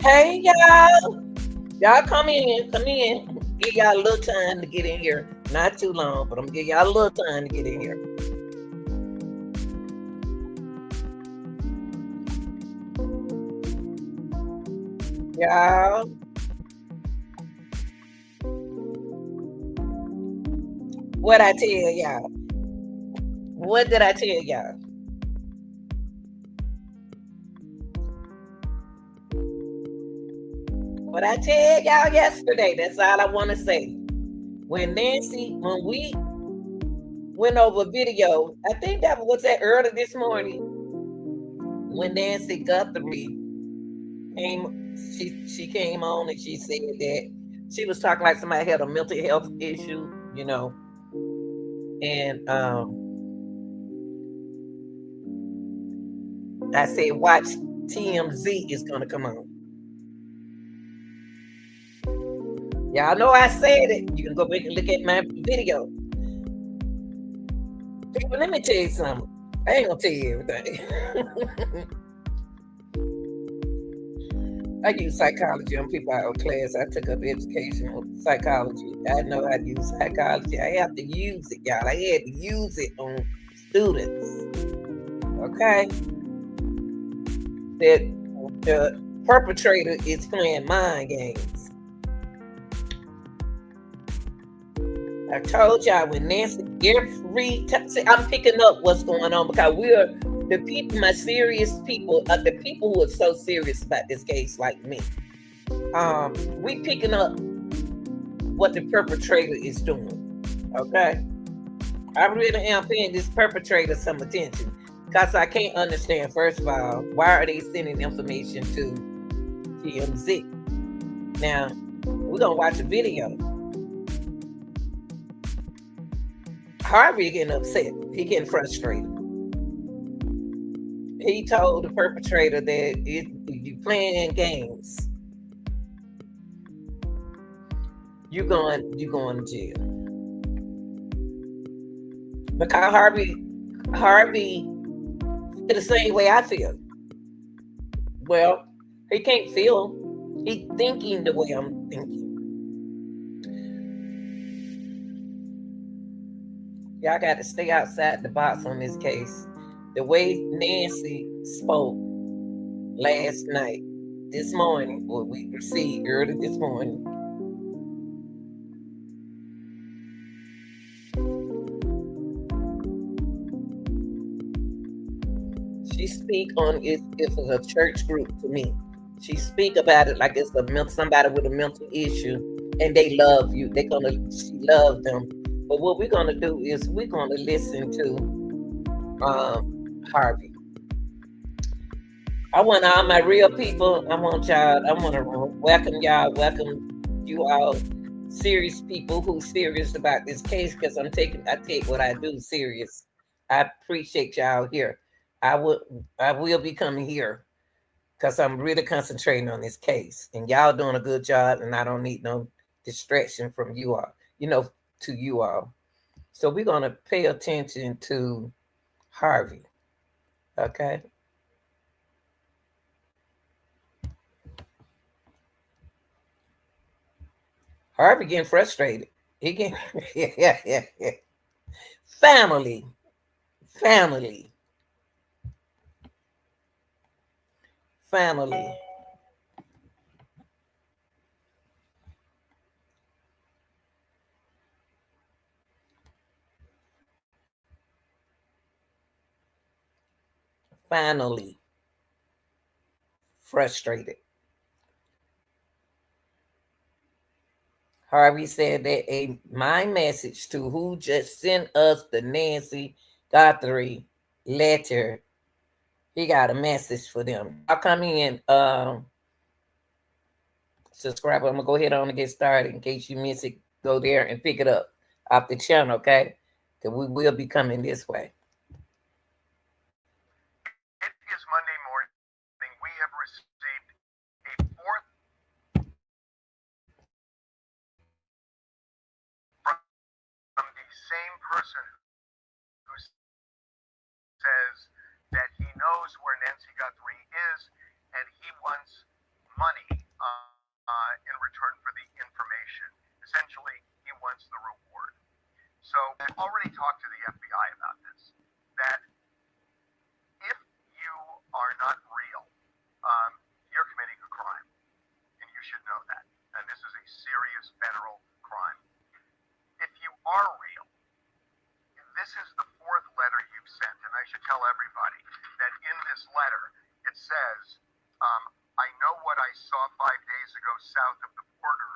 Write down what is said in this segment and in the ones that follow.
Hey y'all. Y'all come in. Come in. Give y'all a little time to get in here. Not too long, but I'm gonna give y'all a little time to get in here. Y'all. What I tell y'all? What did I tell y'all? What I tell y'all yesterday? That's all I want to say. When we went over video, I think that was that early this morning when Nancy Guthrie she came on and she said that she was talking like somebody had a mental health issue, and I said, watch TMZ is gonna come on. Y'all know I said it. You can go back and look at my video. People, let me tell you something. I ain't gonna tell you everything. I use psychology on people out of class. I took up educational psychology. I know how to use psychology. I have to use it, y'all. I had to use it on students. Okay? That the perpetrator is playing mind games. I told y'all when Nancy every time I'm picking up what's going on because we're the people, my serious people, the people who are so serious about this case, like me. We picking up what the perpetrator is doing. Okay, I really am paying this perpetrator some attention because I can't understand. First of all, why are they sending information to TMZ? Now we're gonna watch a video. Harvey getting upset. He getting frustrated. He told the perpetrator that if you playing games, you going to jail. Because Harvey feel the same way I feel. Well, he can't feel. He thinking the way I'm thinking. Y'all got to stay outside the box on this case. The way Nancy spoke last night, this morning, or we received early this morning. She speak on it. It's a church group to me. She speak about it like it's somebody with a mental issue, and they love you. She love them. But what we're gonna do is we're gonna listen to Harvey. I want all my real people. I want to welcome y'all. Welcome you all, serious people who serious about this case because I take what I do serious. I appreciate y'all here. I will be coming here because I'm really concentrating on this case, and y'all doing a good job, and I don't need no distraction from you all. To you all. So we're gonna pay attention to Harvey. Okay. Harvey getting frustrated. He getting yeah. Family. Family. Family. Finally frustrated. Harvey said that my message to who just sent us the Nancy Guthrie letter. He got a message for them. I'll come in, subscribe. I'm gonna go ahead on and get started. In case you miss it, go there and pick it up off the channel, okay? Because we will be coming this way. It is Monday morning. We have received a fourth from the same person who says that he knows where Nancy Guthrie is and he wants money So I've already talked to the FBI about this. That if you are not real, you're committing a crime, and you should know that. And this is a serious federal crime. If you are real, this is the fourth letter you've sent, and I should tell everybody that in this letter it says, I know what I saw 5 days ago south of the border,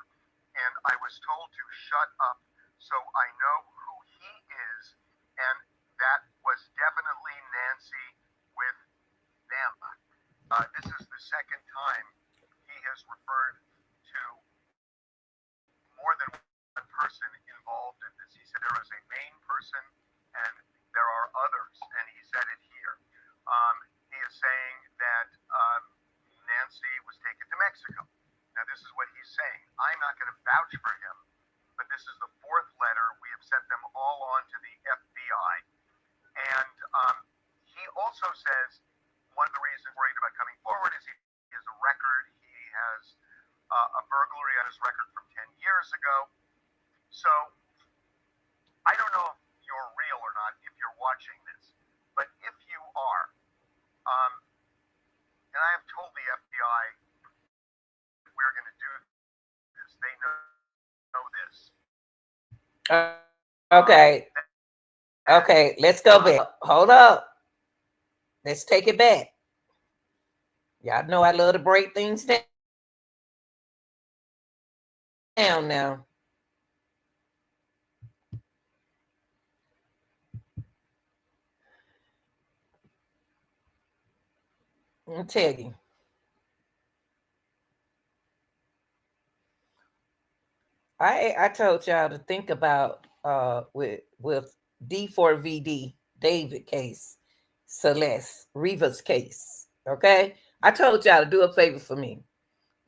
and I was told to shut up so I know who he is, and that was definitely Nancy with them. This is the second time he has referred to more than one person involved in this. He said there is a main person and there are others, and he said it here. He is saying that Nancy was taken to Mexico. Now, this is what he's saying. I'm not going to vouch for him, but this is the fourth letter. We have sent them all on to the FBI. And he also says one of the reasons worried about coming forward is he has a record. He has a burglary on his record from 10 years ago. So I don't know if you're real or not if you're watching this, but if you are, and I have told the FBI we're going to do this. They know this. Okay. Okay, let's go back. Hold up. Let's take it back. Y'all know I love to break things down now. I'll tell you. I told y'all to think about with D4VD David case, Celeste Rivas case. Okay, I told y'all to do a favor for me.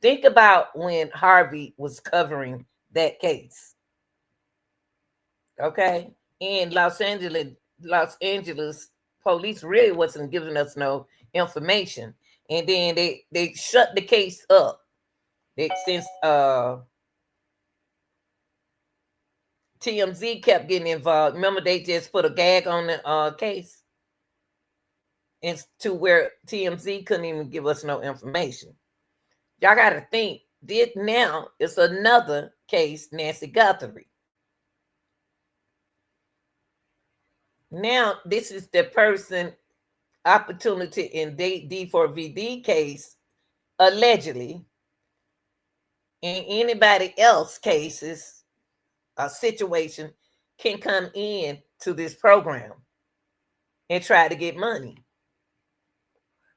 Think about when Harvey was covering that case. Okay, in Los Angeles police really wasn't giving us no information, and then they shut the case up. Since TMZ kept getting involved. Remember, they just put a gag on the case, and to where TMZ couldn't even give us no information. Y'all got to think. This now is another case, Nancy Guthrie. Now this is the person opportunity in D4VD case, allegedly, and anybody else cases, a situation can come in to this program and try to get money.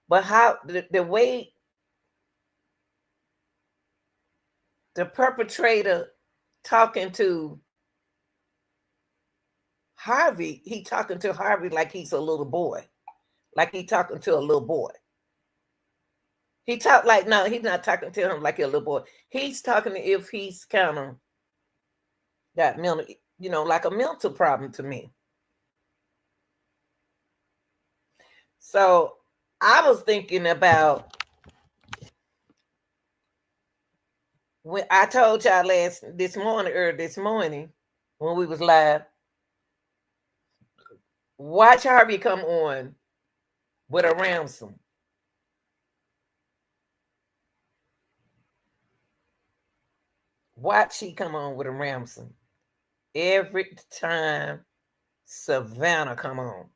But how the way the perpetrator talking to Harvey, he talking to Harvey like he's a little boy, like he talking to a little boy. He talk like, no, he's not talking to him like a little boy. He's talking if he's kind of got mental, like a mental problem to me. So I was thinking about when I told y'all this morning when we was live, watch Harvey come on with a ransom. Watch she come on with a ransom every time Savannah come on.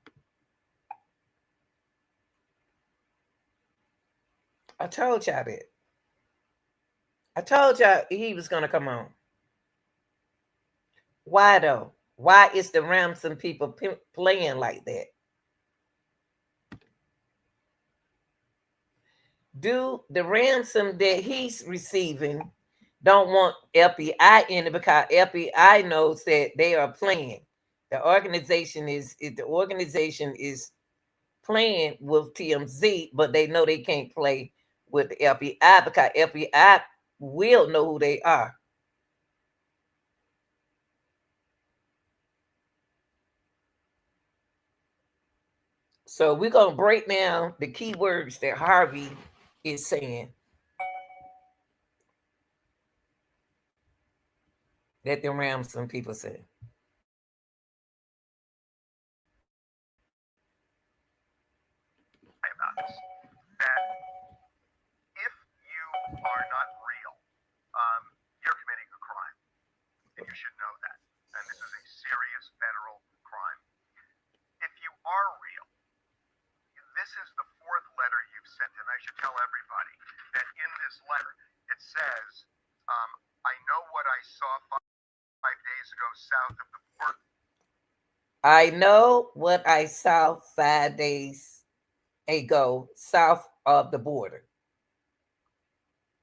I told y'all that. I told y'all he was gonna come on. Why though? Why is the ransom people playing like that? Do the ransom that he's receiving don't want FBI in it because FBI knows that they are playing. The organization is playing with TMZ, but they know they can't play with the FBI because FBI will know who they are. So we're gonna break down the key words that Harvey is saying that the ransom people said. about this. That if you are not real, you're committing a crime, and you should know that. And this is a serious federal crime. If you are real, this is the fourth letter you've sent, and I should tell everybody that in this letter it says, I know what I saw 5 days ago south of the border. I know what I saw 5 days ago south of the border.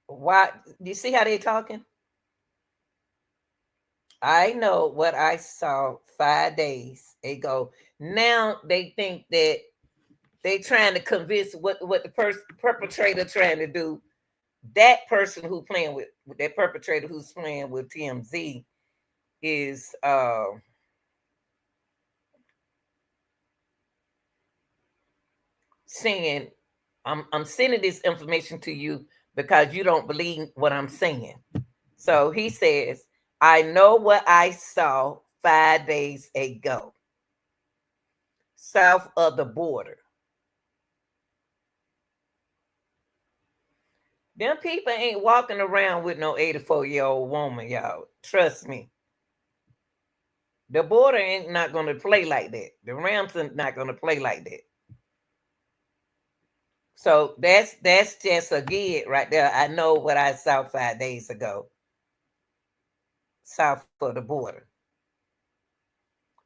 Why? You see how they talking? I know what I saw 5 days ago. Now they think that they trying to convince what the perpetrator trying to do. That person who playing with that perpetrator who's playing with TMZ is saying, I'm sending this information to you because you don't believe what I'm saying. So he says, I know what I saw 5 days ago south of the border. Them people ain't walking around with no 84-year-old woman, y'all. Trust me. The border ain't not going to play like that. The Rams are not going to play like that. So that's just a gig right there. I know what I saw 5 days ago south of the border.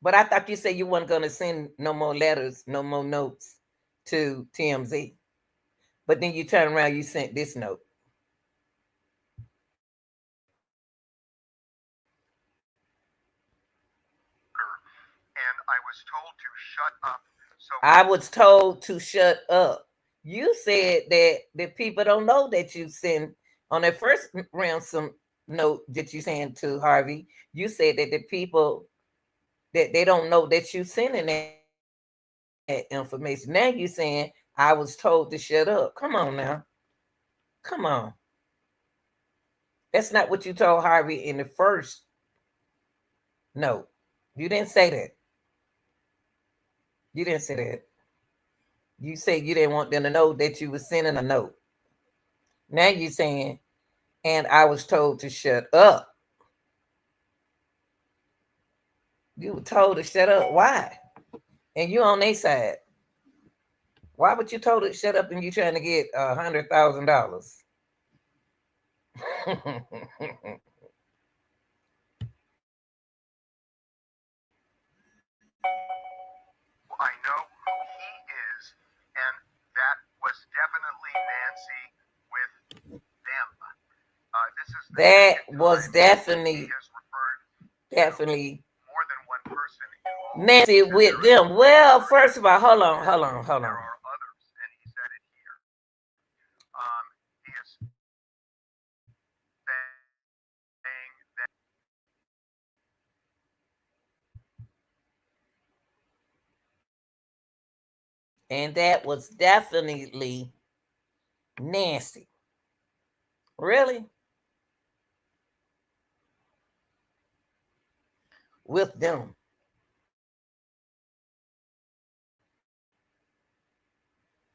But I thought you said you weren't going to send no more letters, no more notes to TMZ. But then you turn around, you sent this note. And I was told to shut up. So I was told to shut up. You said that the people don't know that you send on that first ransom note that you sent to Harvey. You said that the people that they don't know that you sending that information. Now you saying I was told to shut up. Come on now. Come on. That's not what you told Harvey in the first note. You didn't say that. You didn't say that. You said you didn't want them to know that you were sending a note. Now you're saying, and I was told to shut up. You were told to shut up. Why? And you on their side. Why would you told to shut up and you trying to get $100,000? I know who he is, and that was definitely Nancy with them. This is the That second was time definitely, he has referred definitely more than one person involved. Nancy with them. Well, first of all, hold on. There are others, and he said it here. He is saying that And that was definitely Nancy. Really? With them.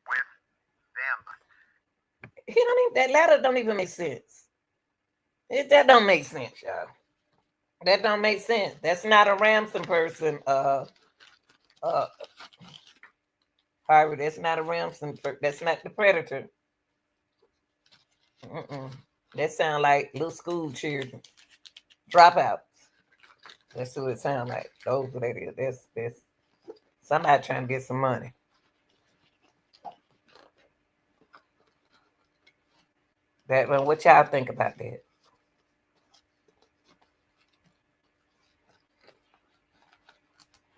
with them. He don't even, that letter don't even make sense. That don't make sense, y'all. That don't make sense. That's not a ransom person. Uh, Harvey, that's not a ransom. That's not the predator. Mm-mm. That sound like little school children, dropouts. That's what it sound like. Those what it is. That's somebody trying to get some money. That what y'all think about that?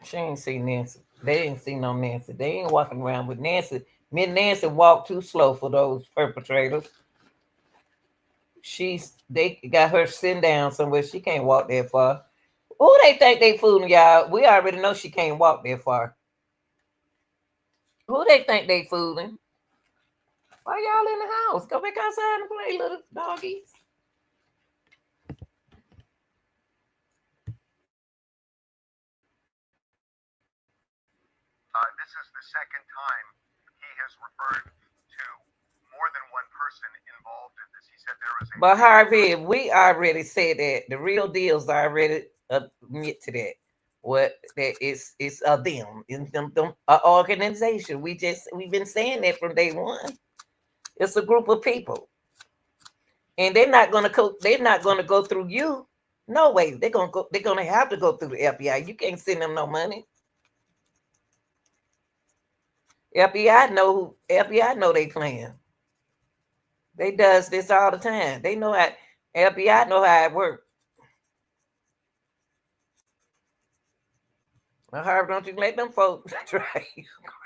She ain't see Nancy. They ain't see no Nancy. They ain't walking around with Nancy. Me and Nancy walk too slow for those perpetrators. They got her sitting down somewhere. She can't walk that far. Who they think they fooling, y'all? We already know she can't walk that far. Who they think they fooling? Why y'all in the house? Go back outside and play, little doggies. This is the second time he has referred to more than one person involved in this. He said there was a. But Harvey, we already said that the real deals already admit to that. What that is it's a them, in them organization. We've been saying that from day one. It's a group of people, and they're not gonna go through you. No way. They're gonna have to go through the FBI. You can't send them no money. FBI know they plan. They does this all the time. They know how FBI know how it works. Well, Harvey, don't you let them folks try you crazy.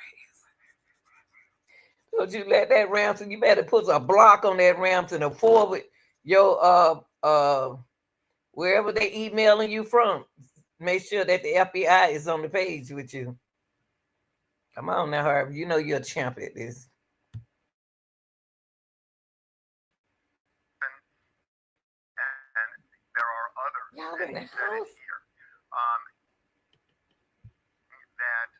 Don't you let that Ramson, you better put a block on that Ramson or forward your wherever they emailing you from. Make sure that the FBI is on the page with you. Come on now, Harvey. You know you're a champ at this. And there are others. Y'all And in the he said it house? here. That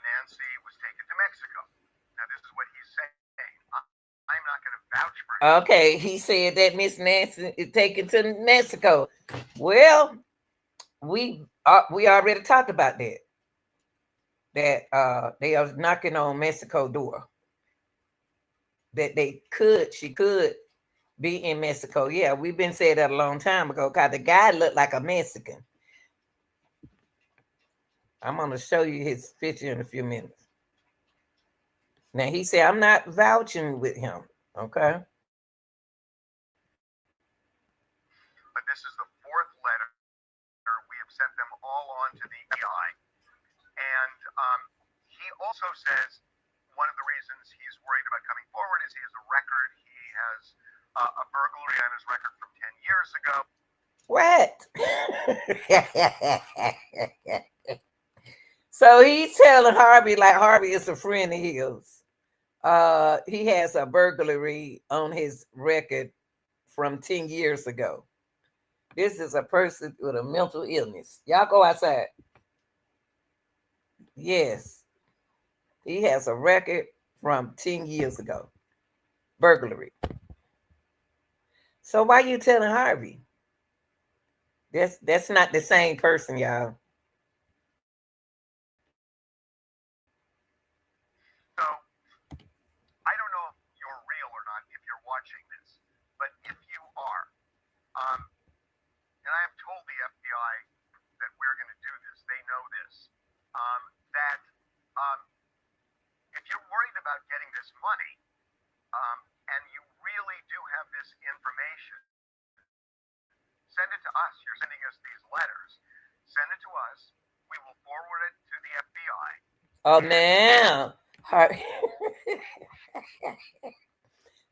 Nancy was taken to Mexico. Now, this is what he's saying. I'm not going to vouch for him. Okay, he said that Miss Nancy is taken to Mexico. Well, we already talked about that. That they are knocking on Mexico door. That she could be in Mexico. Yeah, we've been saying that a long time ago because the guy looked like a Mexican. I'm going to show you his picture in a few minutes. Now, he said, I'm not vouching with him. Okay. But this is the fourth letter. We have sent them all on to the FBI. And he also says one of the reasons he's worried about coming forward is he has a record. He has a burglary on his record from 10 years ago. What? So he's telling Harvey like Harvey is a friend of his. He has a burglary on his record from 10 years ago. This is a person with a mental illness. Y'all go outside. Yes. He has a record from 10 years ago. Burglary. So why you telling Harvey? That's not the same person, y'all. So I don't know if you're real or not if you're watching this, but if you are, and I have told the FBI that we're going to do this, they know this, that if you're worried about getting this money, and you really do have this information, send it to us. You're sending us these letters. Send it to us. We will forward it to the FBI. Oh, now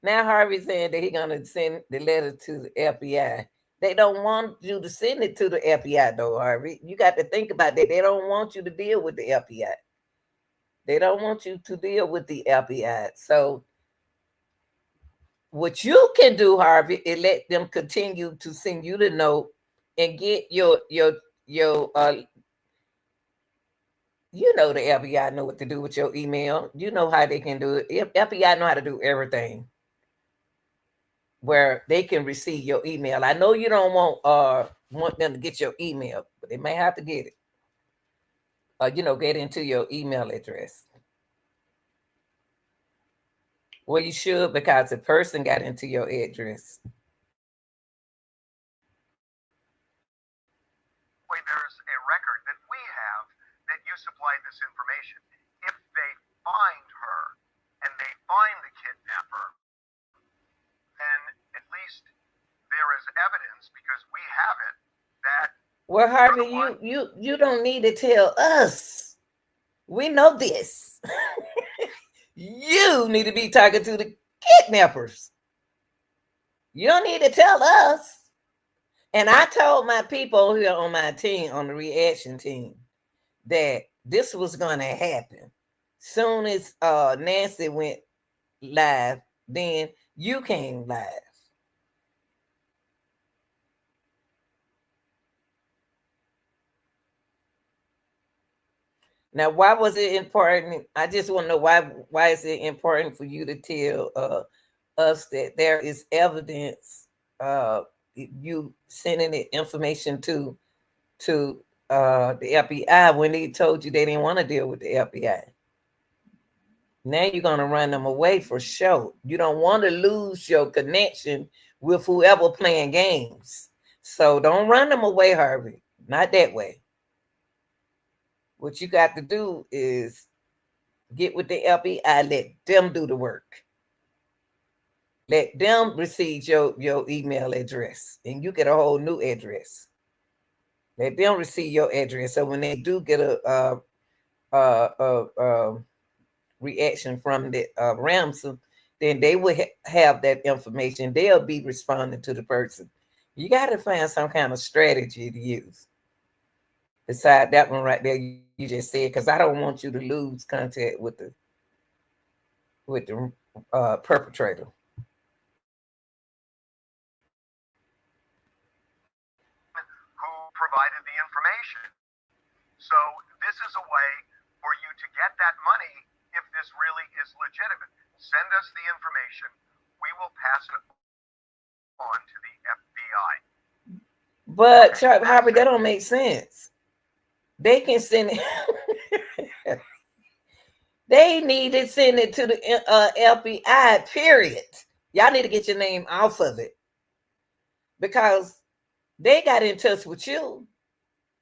now Harvey's saying that he's gonna send the letter to the FBI. They don't want you to send it to the FBI, though, Harvey. You got to think about that. They don't want you to deal with the FBI. They don't want you to deal with the FBI. So what you can do, Harvey, is let them continue to send you the note and get your you know the FBI know what to do with your email. You know how they can do it. FBI know how to do everything where they can receive your email. I know you don't want them to get your email, but they may have to get it. Get into your email address. Well, you should, because the person got into your address. There's a record that we have that you supplied this information. If they find her and they find the kidnapper, then at least there is evidence, because we have it, that. Well, Harvey, you don't need to tell us. We know this. You need to be talking to the kidnappers. You don't need to tell us. And I told my people here on my team, on the reaction team, that this was going to happen. Soon as Nancy went live, then you came live. Now, why was it important? I just want to know why is it important for you to tell us that there is evidence you sending the information to the FBI when they told you they didn't want to deal with the FBI. Now you're gonna run them away for sure. You don't want to lose your connection with whoever playing games. So don't run them away, Harvey. Not that way. What you got to do is get with the FBI, let them do the work. Let them receive your email address and you get a whole new address. Let them receive your address. So when they do get a reaction from the ransom, then they will have that information. They'll be responding to the person. You got to find some kind of strategy to use. Beside that one right there, you just said, because I don't want you to lose contact with the perpetrator. Who provided the information. So this is a way for you to get that money if this really is legitimate. Send us the information. We will pass it on to the FBI. But Harvey, that don't make sense. They can send it. They need to send it to the FBI. Period. Y'all need to get your name off of it because they got in touch with you.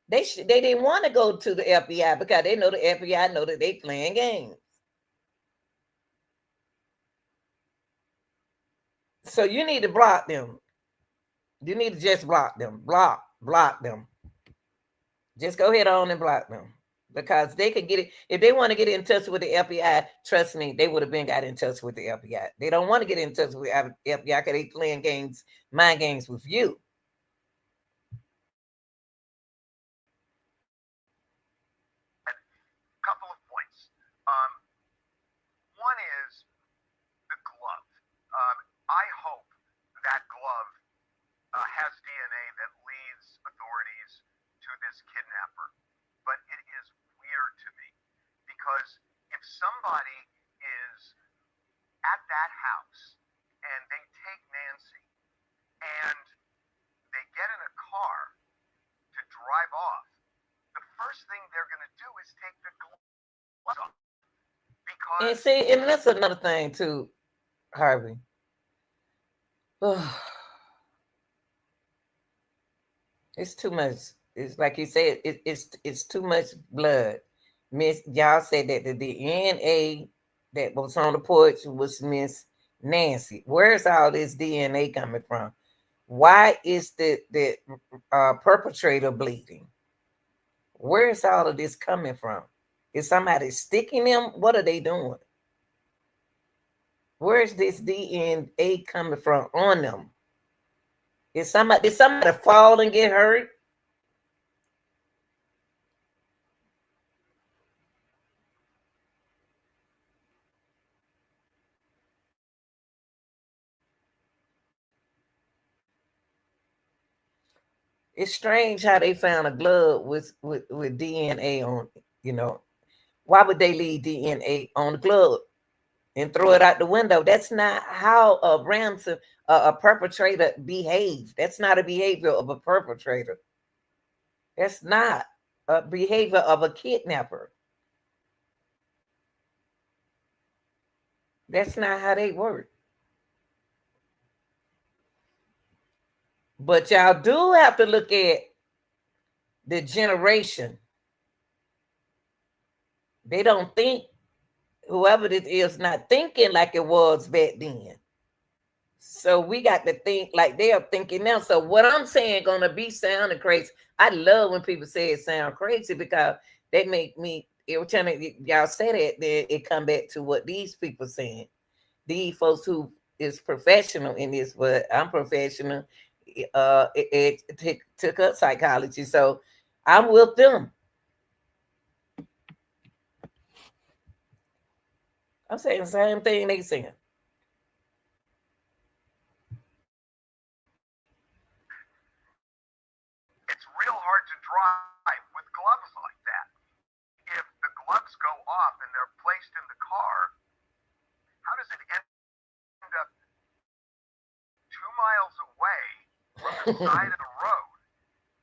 They didn't want to go to the FBI because they know the FBI know that they playing games. So you need to block them. You need to just block them. Block them. Just go ahead on and block them. Because they could get it. If they want to get in touch with the FBI, trust me, they would have been got in touch with the FBI. They don't want to get in touch with the FBI because they playing games, mind games with you. Couple of points. One is the glove. I hope that glove has DNA that leads authorities to this kidnapper. But it is weird to me because if somebody is at that house and they take Nancy and they get in a car to drive off, the first thing they're going to do is take the gloves off. Because And see, and that's another thing too, Harvey. It's too much. It's like you said. It's too much blood. Miss, y'all said that the DNA that was on the porch was Miss Nancy. Where's all this DNA coming from? Why is the perpetrator bleeding? Where's all of this coming from? Is somebody sticking them? What are they doing? Where's this DNA coming from on them? Did somebody fall and get hurt? It's strange how they found a glove with DNA on it. Why would they leave DNA on the glove and throw it out the window? That's not how a ransom, a perpetrator behaves. That's not a behavior of a perpetrator. That's not a behavior of a kidnapper. That's not how they work. But y'all do have to look at the generation. They don't think, whoever this is not thinking like it was back then. So we got to think like they are thinking now. So what I'm saying gonna be sounding crazy. I love when people say it sound crazy because they make me every time y'all say that, then it come back to what these people saying. These folks who is professional in this, but I'm professional. It took up psychology, so I'm with them. I'm saying the same thing they saying. it's real hard to drive with gloves like that. If the glove side of the road.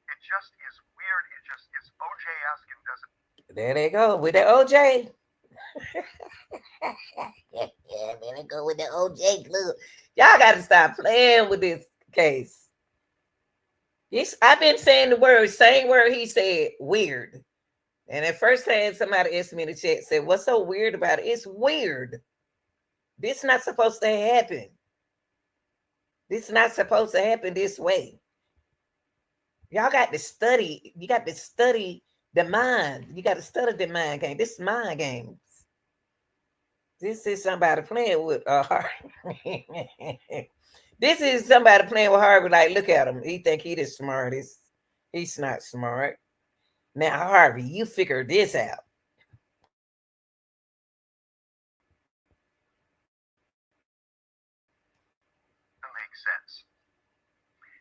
It just is weird. It just is OJ-esque and doesn't. There they go with the OJ. Yeah, there they go with the OJ club. Y'all got to stop playing with this case. Yes, I've been saying the word, same word he said, weird. And at first time somebody asked me in the chat, said, what's so weird about it? It's weird. This is not supposed to happen. This is not supposed to happen this way. Y'all got to study. You got to study the mind. You got to study the mind game. This is mind games. This is somebody playing with Harvey. This is somebody playing with Harvey. Like, look at him. He think he the smartest. He's not smart. Now, Harvey, you figure this out. Make sense.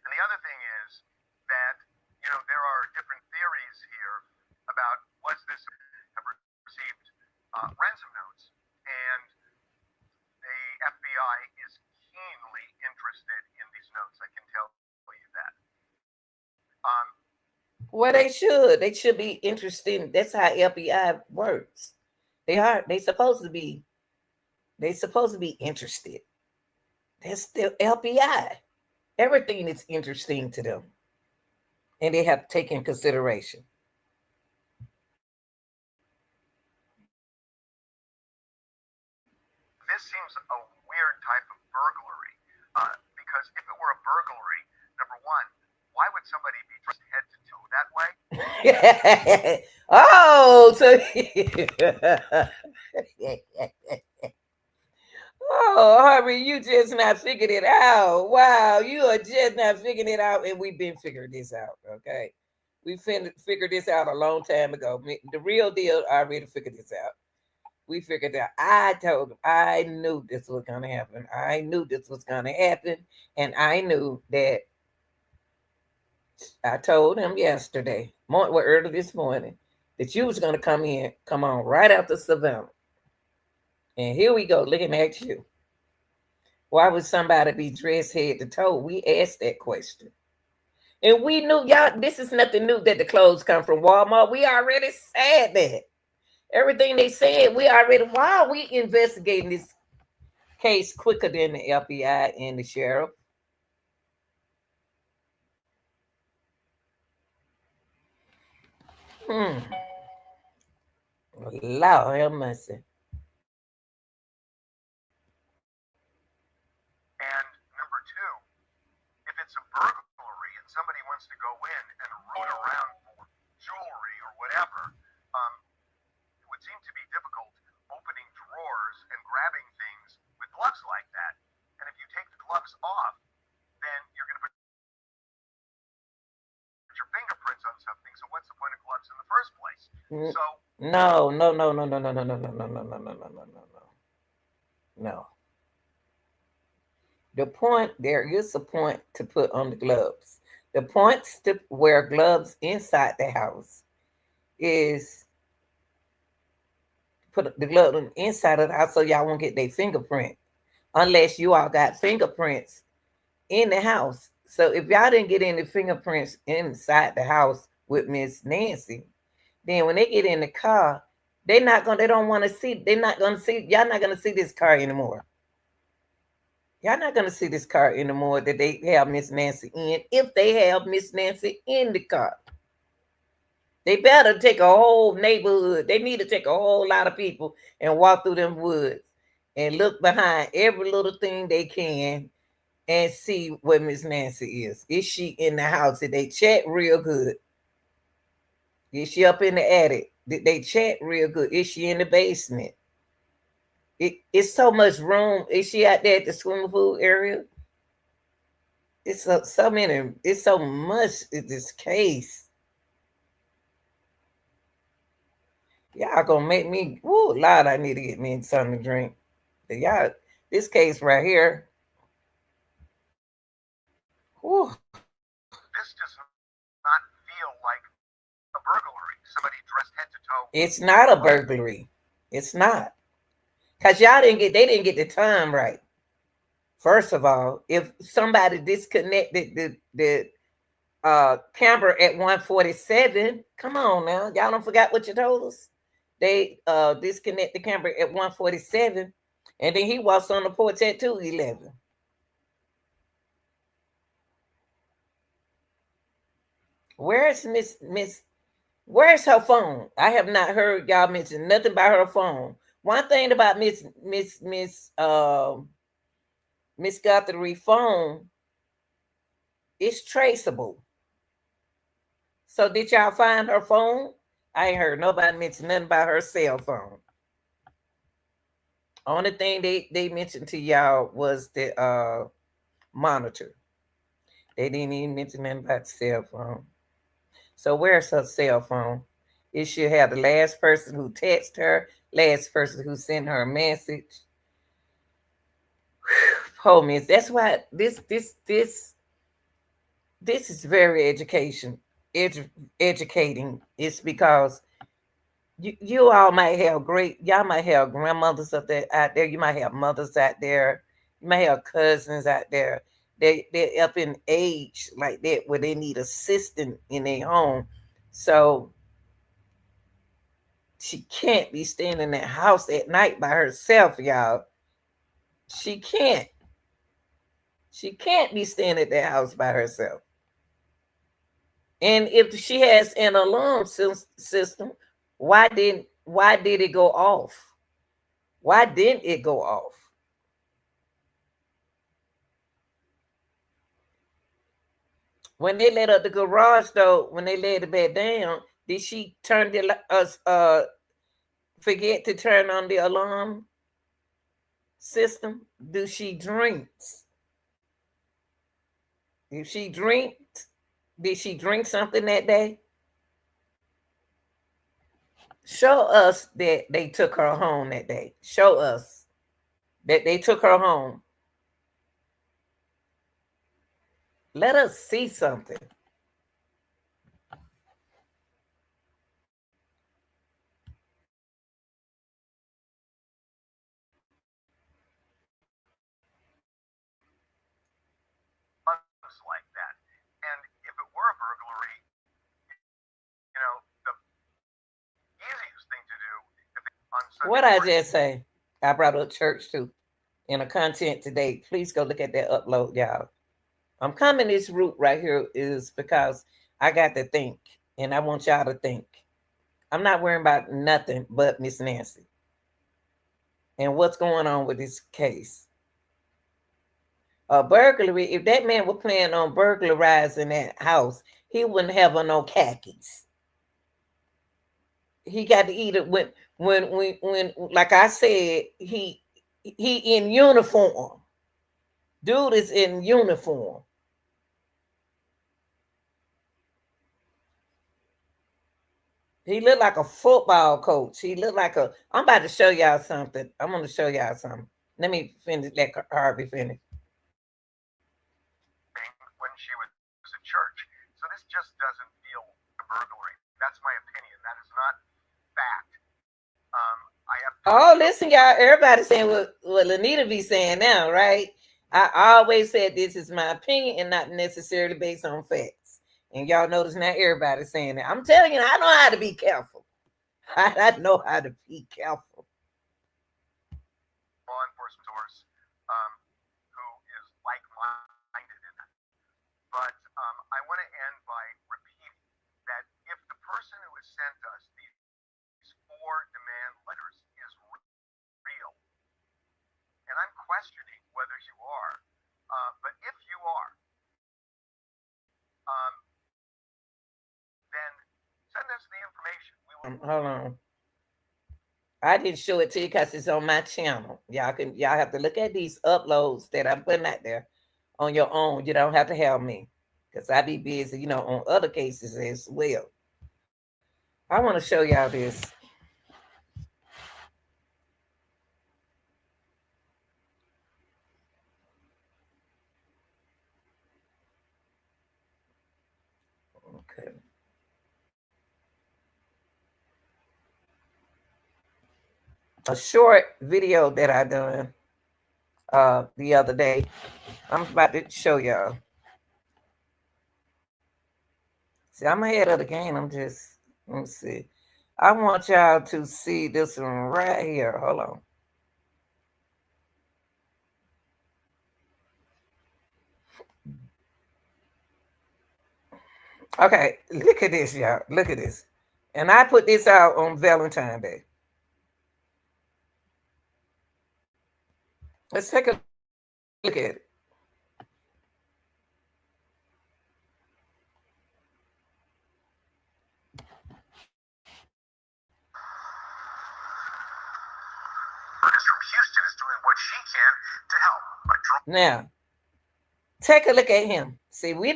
And the other thing is that, there are different theories here about was this have received ransom notes, and the FBI is keenly interested in these notes. I can tell you that. Well, they should. They should be interested. That's how FBI works. They are. They supposed to be. They supposed to be interested. That's the FBI. Everything is interesting to them, and they have to take in consideration. This seems a weird type of burglary, because if it were a burglary, number one, why would somebody be dressed head to toe that way? Oh, so oh, Harvey, you just not figured it out. Wow, you are just not figuring it out, and we've been figuring this out. Okay, we figured this out a long time ago. The real deal already figured this out. We figured out. I told him I knew this was gonna happen. I knew this was gonna happen, and I knew that. I told him yesterday, early this morning, that you was gonna come on right after Savannah. And here we go, looking at you. Why would somebody be dressed head to toe? We asked that question. And we knew, y'all, this is nothing new that the clothes come from Walmart. We already said that. Everything they said, why are we investigating this case quicker than the FBI and the sheriff? Lord have mercy. And number two, if it's a burglary and somebody wants to go in and root around for jewelry or whatever, it would seem to be difficult opening drawers and grabbing things with gloves like that. And if you take the gloves off, then you're going to put your fingerprints on something. So what's the point of gloves in the first place? So no. The point, there is a point to put on the gloves. The point to wear gloves inside the house is put the glove on the inside of the house so y'all won't get their fingerprint. Unless you all got fingerprints in the house. So if y'all didn't get any fingerprints inside the house with Miss Nancy, then when they get in the car, they don't want to see, y'all not gonna see this car anymore. Y'all not gonna see this car anymore that they have Miss Nancy in, if they have Miss Nancy in the car. They better take a whole neighborhood. They need to take a whole lot of people and walk through them woods and look behind every little thing they can and see where Miss Nancy is. Is she in the house? Did they check real good? Is she up in the attic? Did they check real good? Is she in the basement? It's so much room. Is she out there at the swimming pool area? It's so many. It's so much in this case. Y'all gonna make me. Woo, Lord, I need to get me something to drink. Y'all, this case right here. Woo. this does not feel like a burglary. Somebody dressed head to toe. It's not a burglary. It's not. Cause y'all they didn't get the time right. First of all, if somebody disconnected the camera at 147, come on now. Y'all don't forget what you told us. They disconnect the camera at 147, and then he walks on the porch at 2:11. Where's Miss Where's her phone? I have not heard y'all mention nothing about her phone. One thing about Miss Guthrie phone, it's traceable. So did y'all find her phone? I ain't heard nobody mention nothing about her cell phone. Only thing they mentioned to y'all was the monitor. They didn't even mention nothing about the cell phone. So where's her cell phone? It should have the last person who texted her, last person who sent her a message. Oh, miss, that's why this is very educating. It's because you all might have y'all might have grandmothers out there. You might have mothers out there. You might have cousins out there. They're up in age like that where they need assistance in their home. So she can't be staying in that house at night by herself, y'all. She can't. She can't be staying at that house by herself. And if she has an alarm system, why did it go off? Why didn't it go off? When they let up the garage door, when they laid the bed down, did she turn the forget to turn on the alarm system? Do she drinks? If she drinks, did she drink something that day? Show us that they took her home that day. Show us that they took her home. Let us see something. Like that. And if it were a burglary, you know, the easiest thing to do if they, on Sunday What I morning. just say, I brought up church too in a content today. Please go look at that upload, y'all. I'm coming this route right here is because I got to think, and I want y'all to think. I'm not worrying about nothing but Miss Nancy and what's going on with this case. A burglary, if that man were planning on burglarizing that house, he wouldn't have on no khakis. He got to eat it when like I said, he in uniform. Dude is in uniform. He looked like a football coach. He looked like a. I'm about to show y'all something. I'm going to show y'all something. Let me finish. Let Harvey finish. When she was at church. So this just doesn't feel a burglary. That's my opinion. That is not fact. I have. Oh, listen, y'all. Everybody saying what Lanita be saying now, right? I always said this is my opinion and not necessarily based on facts. And y'all notice now everybody's saying that. I'm telling you, I know how to be careful. I know how to be careful. Law enforcement source who is like-minded in that. But I want to end by repeating that if the person who has sent us these 4 demand letters is real, and I'm questioning whether you are, but if you are, then send us the information. We will. Hold on. I didn't show it to you because it's on my channel. Y'all have to look at these uploads that I'm putting out there on your own. You don't have to have me because I be busy, on other cases as well. I want to show y'all this. Okay. A short video that I done the other day. I'm about to show y'all. See, I'm ahead of the game. Let me see. I want y'all to see this one right here. Hold on. Okay, look at this, y'all. Look at this. And I put this out on Valentine's Day. Let's take a look at it. From Houston is doing what she can to help by drawing. Now, take a look at him. See, we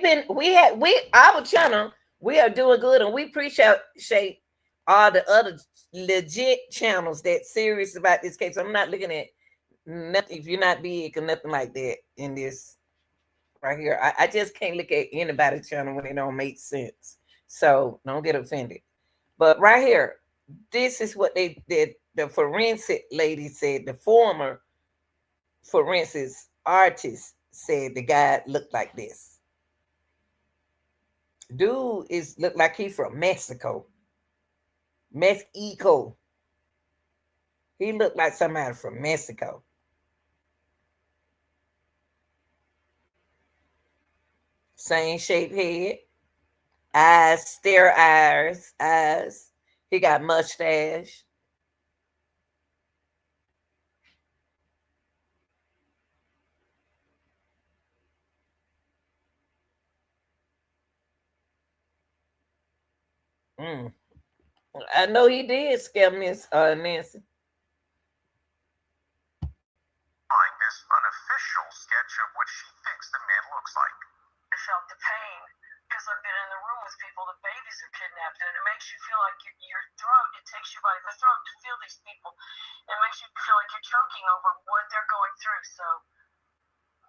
our channel, we are doing good, and we appreciate all the other legit channels that serious about this case. I'm not looking at nothing if you're not big or nothing like that in this right here. I just can't look at anybody's channel when it don't make sense. So don't get offended. But right here, this is what they did. The forensic lady said, the former forensic artist said the guy looked like this. Dude is look like he's from Mexico. Mexico. He looked like somebody from Mexico. Same shaped head, eyes, stare eyes. He got mustache. Mm. I know he did scare Miss Nancy. This unofficial sketch of what she thinks the man looks like. I felt the pain because I've been in the room with people. The babies are kidnapped, and it makes you feel like your throat. It takes you by the throat to feel these people. It makes you feel like you're choking over what they're going through. So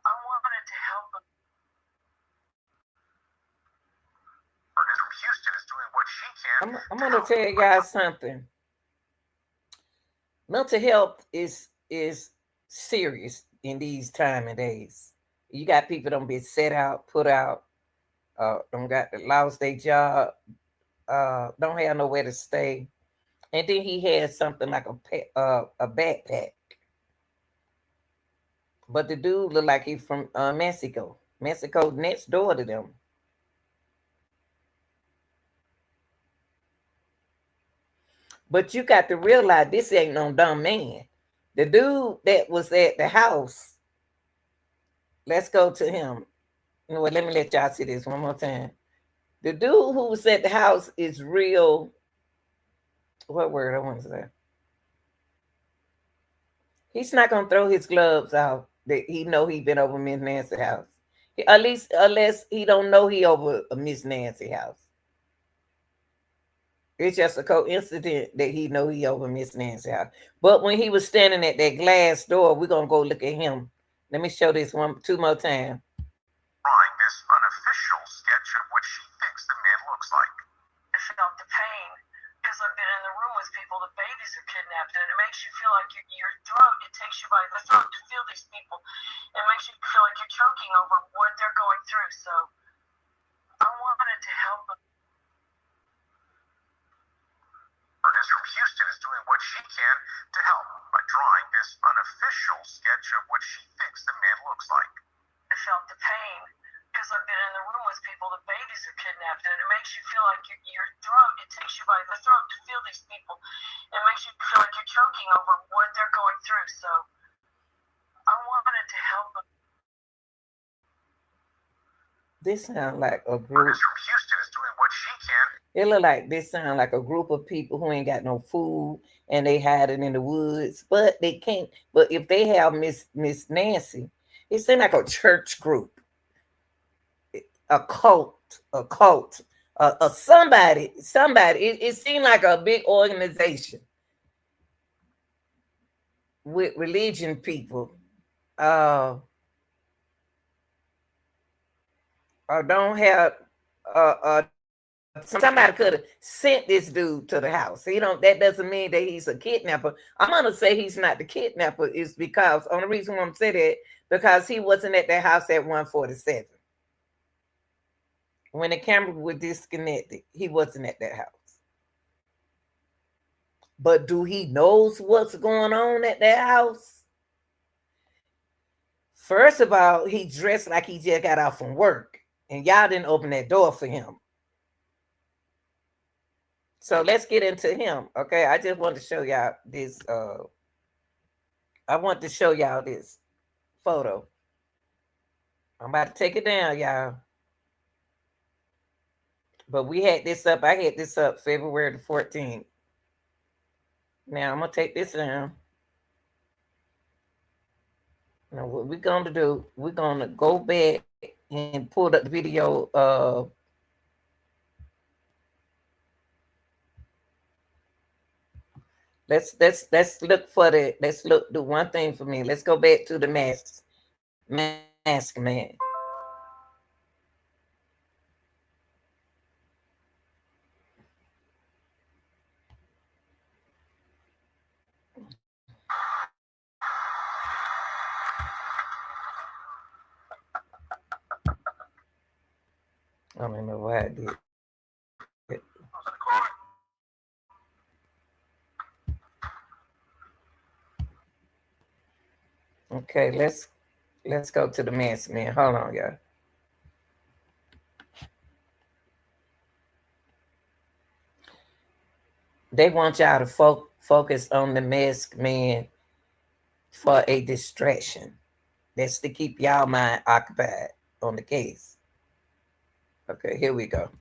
I wanted to help them. From Houston is doing what she can. I'm gonna tell you guys something. Mental health is serious in these time and days. You got people don't be set out, put out, don't got lost their job, don't have nowhere to stay, and then he had something like a backpack. But the dude looked like he's from Mexico. Mexico next door to them. But you got to realize this ain't no dumb man. The dude that was at the house, let's go to him. You know what? Let me let y'all see this one more time. The dude who was at the house is real. What word I want to say? He's not gonna throw his gloves out. That he know he been over Miss Nancy's house. At least, unless he don't know he over Miss Nancy's house. It's just a coincidence that he know he over Miss Nancy's house. But when he was standing at that glass door, we're gonna go look at him. Let me show this two more times. Drawing this unofficial sketch of what she thinks the man looks like. I felt the pain because I've been in the room with people. The babies are kidnapped, and it makes you feel like your throat. It takes you by the throat to feel these people. It makes you feel like you're choking over what they're going through. So I wanted to help them. From Houston is doing what she can to help by drawing this unofficial sketch of what she thinks the man looks like. I felt the pain because I've been in the room with people. The babies are kidnapped, and it makes you feel like your throat. It takes you by the throat to feel these people. It makes you feel like you're choking over what they're going through. So I wanted to help them. This sounds like a group. From Houston is doing what she can. It look like this sound like a group of people who ain't got no food and they hiding in the woods, but they can't. But if they have Miss Nancy, it seems like a church group, a cult, somebody. It seemed like a big organization with religion people. Or don't have somebody could have sent this dude to the house. You know, that doesn't mean that he's a kidnapper. I'm gonna say he's not the kidnapper is because only reason why I'm saying that because he wasn't at that house at 147. When the camera was disconnected, he wasn't at that house. But do he knows what's going on at that house? First of all, he dressed like he just got out from work, and y'all didn't open that door for him. So let's get into him. Okay, I just want to show y'all this. I want to show y'all this photo. I'm about to take it down, y'all. But we had this up. I had this up February the 14th. Now I'm gonna take this down. Now what we're gonna do? We're gonna go back and pull up the video. Let's look for the. Let's look. Do one thing for me. Let's go back to the mask man. I don't know why I did it. Okay, let's go to the mask man. Hold on, y'all. They want y'all to focus on the mask man for a distraction. That's to keep y'all mind occupied on the case. Okay, here we go.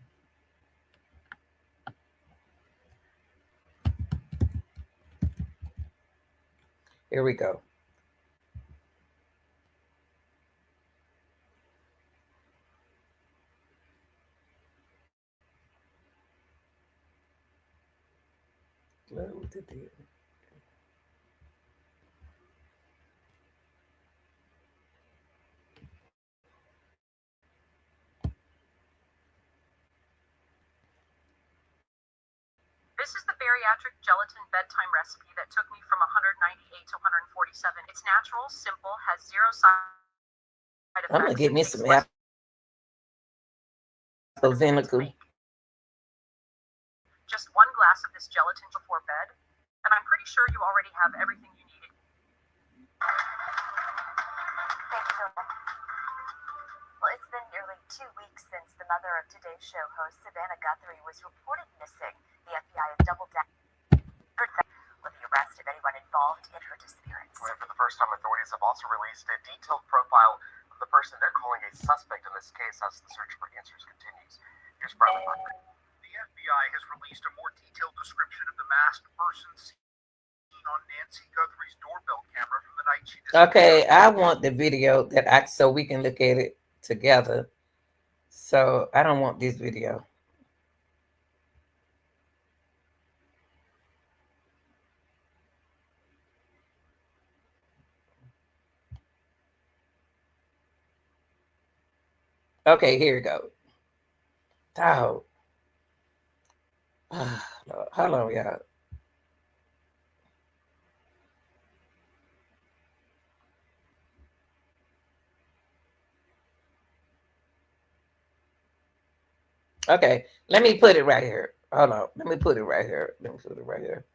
Here we go. This is the bariatric gelatin bedtime recipe that took me from 198 to 147. It's natural, simple, has zero side effects. I'm gonna get me some apple vinegar. Just 1 glass of this gelatin before bed, and I'm pretty sure you already have everything you need. Thank you. Well, it's been nearly 2 weeks since the mother of Today's Show host Savannah Guthrie was reported missing. The FBI has doubled down with the arrest of anyone involved in her disappearance. And for the first time, authorities have also released a detailed profile of the person they're calling a suspect in this case as the search for answers continues. Here's Bradley. The FBI has released a more detailed description of the masked person seen on Nancy Guthrie's doorbell camera from the night she disappeared. Okay, I want the video so we can look at it together. So I don't want this video. Okay, here we go. Oh. Hold on, y'all. Okay, let me put it right here. Hold on. Let me put it right here. Let me put it right here.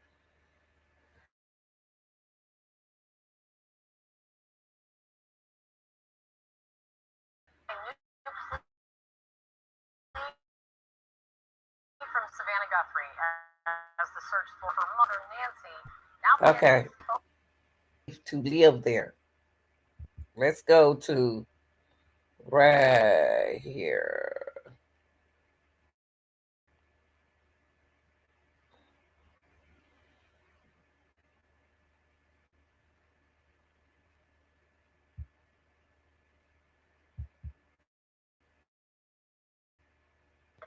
From Savannah Guthrie as the search for her mother, Nancy. Okay. To live there. Let's go to right here.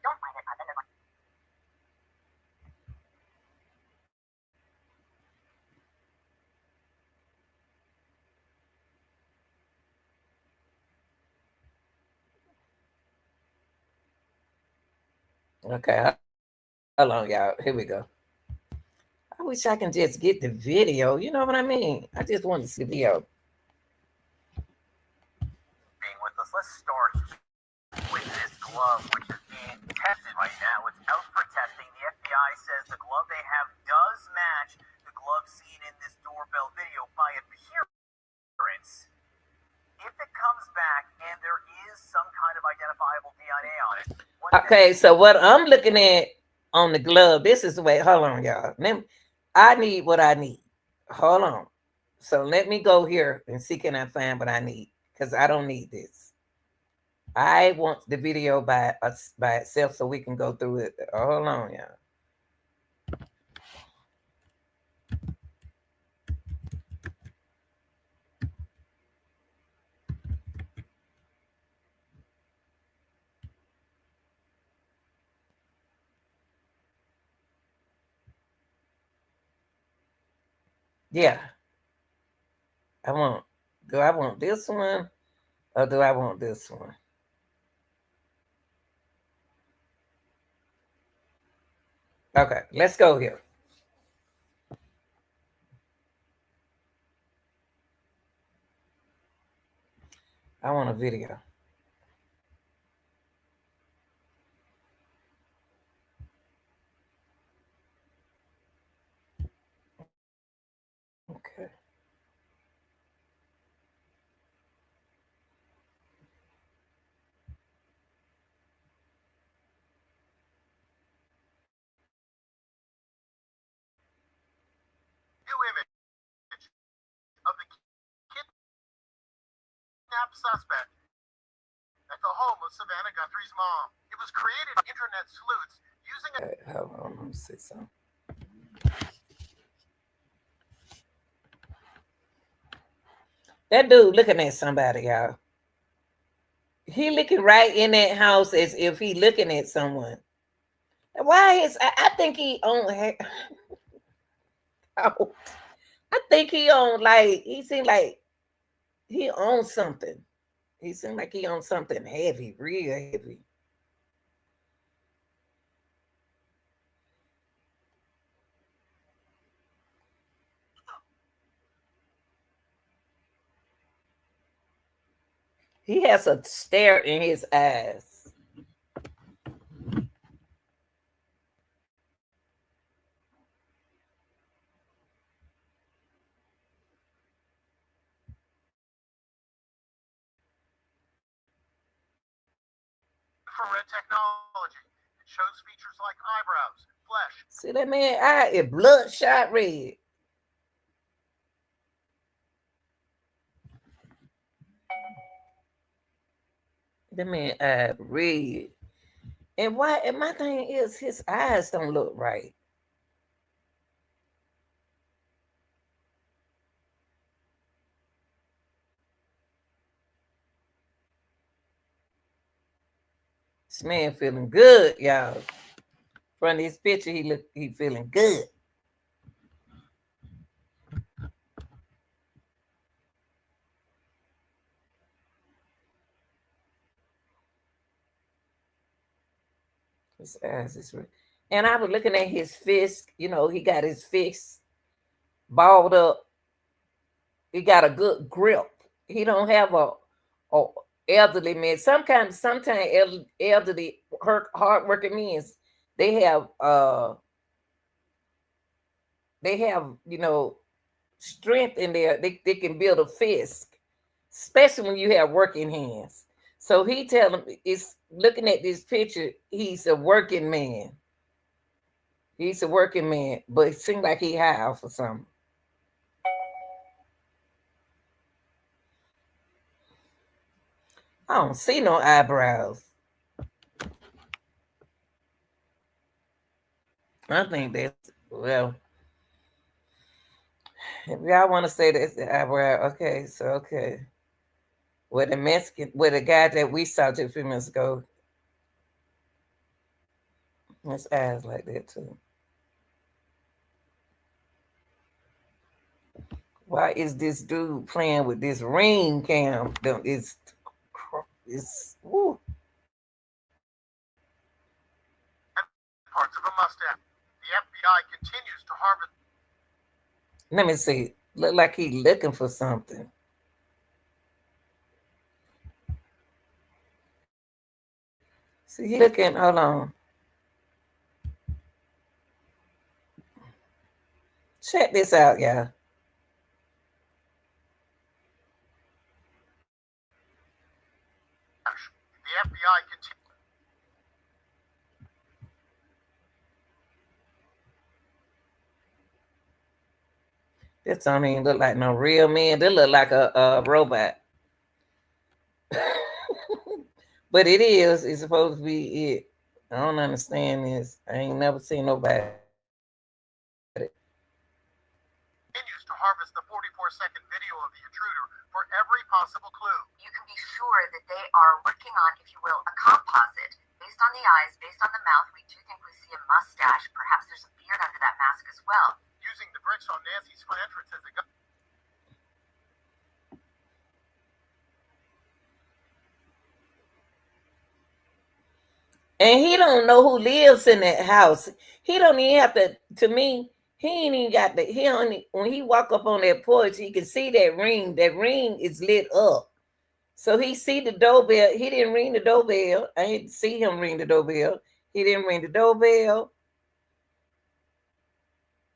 Don't find it other than Okay, hold on, y'all. Here we go. I wish I can just get the video. You know what I mean? I just want to see the video. Being with us, let's start with this glove, which is being tested right now. It's out for testing. The FBI says the glove they have does match the glove seen in this doorbell video by appearance. If it comes back and there is some kind of identifiable DNA on it. Okay, so what I'm looking at on the glove, this is the way. Hold on, y'all. I need what I need. Hold on. So let me go here and see can I find what I need because I don't need this. I want the video by itself so we can go through it. Hold on, y'all. Yeah, I want. Do I want this one or do I want this one? Okay, let's go here. I want a video. Okay. New image of the kidnapped suspect at the home of Savannah Guthrie's mom. It was created internet sleuths using a Hold on, let me see something. That dude looking at somebody, y'all. He looking right in that house as if he looking at someone. Why is I think he on oh, I think he on like he seemed like he owns something. He seemed like he on something heavy, real heavy. He has a stare in his eyes. infrared technology. It shows features like eyebrows, flesh. See that man eye is bloodshot red. That man eye red. And why and my thing is his eyes don't look right. This man feeling good, y'all. From this picture, he feeling good. His eyes is red. And I was looking at his fist. You know, he got his fist balled up. He got a good grip. He don't have a elderly man. Sometimes elderly hardworking men, they have you know strength in there. They can build a fist, especially when you have working hands. So he tell him it's looking at this picture, he's a working man. He's a working man, but it seems like he high off or something. I don't see no eyebrows. I think that's well. If y'all want to say that's the eyebrow, okay. So okay, with the Mexican, with the guy that we saw just a few minutes ago, his eyes like that too. Why is this dude playing with this ring cam? It's woo. mustache. The FBI continues to harvest. Let me see. Look like he's looking for something. See, he looking. Hold on. Check this out, y'all. The FBI continues. This don't even look like no real man. This look like a robot. But it is. It's supposed to be it. I don't understand this. I ain't never seen nobody. Continues to harvest the 44-second video of the intruder for every possible clue. You can be sure that they are working on, if you will, a composite. Based on the eyes, based on the mouth, we do think we see a mustache. Perhaps there's a beard under that mask as well. Using the bricks on Nancy's front entrance as a gun. And he don't know who lives in that house. He don't even have to me, he ain't even got the, he only, when he walk up on that porch, he can see that ring. That ring is lit up. So he see the doorbell. He didn't ring the doorbell. I didn't see him ring the doorbell. He didn't ring the doorbell.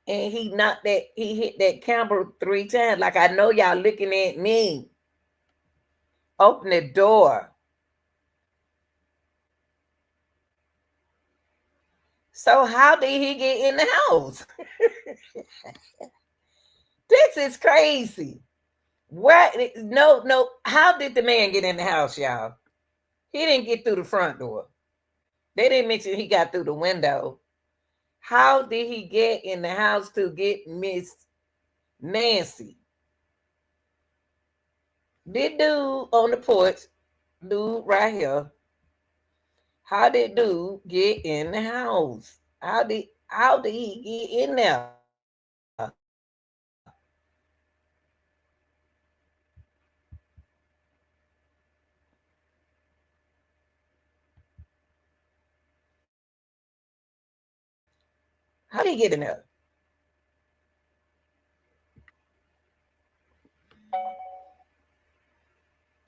And he hit that camera 3 times. Like, I know y'all looking at me. Open the door. So how did he get in the house? This is crazy. What? No. How did the man get in the house, y'all? He didn't get through the front door. They didn't mention he got through the window. How did he get in the house to get Miss Nancy? This dude on the porch, dude right here. How did dude get in the house? How did he get in there? How did he get in there?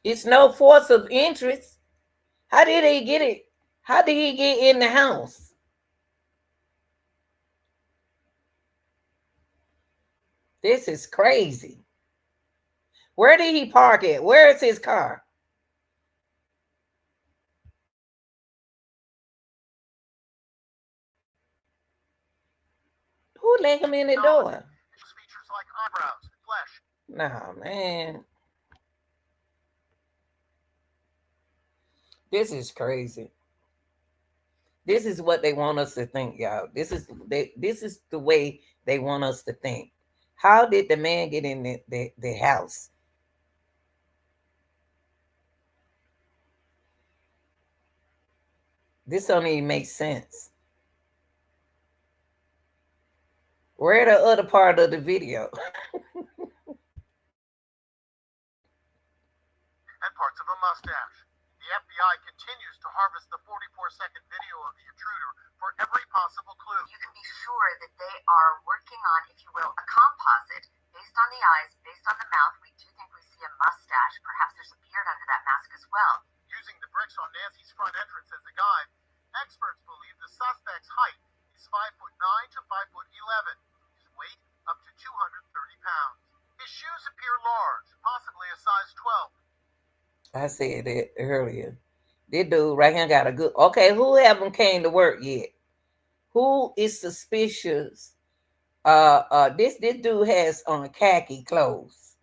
It's no force of interest. How did he get it? How did he get in the house? This is crazy. Where did he park it? Where is his car? Who let him in the door? Features like eyebrows and flesh. Nah, man. This is crazy. This is what they want us to think, y'all. This is the way they want us to think. How did the man get in the house? This don't even make sense. Where the other part of the video? And parts of a mustache. The FBI continues to harvest the 44-second video of the intruder for every possible clue. You can be sure that they are working on, if you will, a composite. Based on the eyes, based on the mouth, we do think we see a mustache. Perhaps there's a beard under that mask as well. Using the bricks on Nancy's front entrance as a guide, experts believe the suspect's height is 5'9" to 5'11". His weight up to 230 pounds. His shoes appear large, possibly a size 12. I said it earlier. This dude right here got a good. Okay, who haven't came to work yet? Who is suspicious? This dude has on khaki clothes,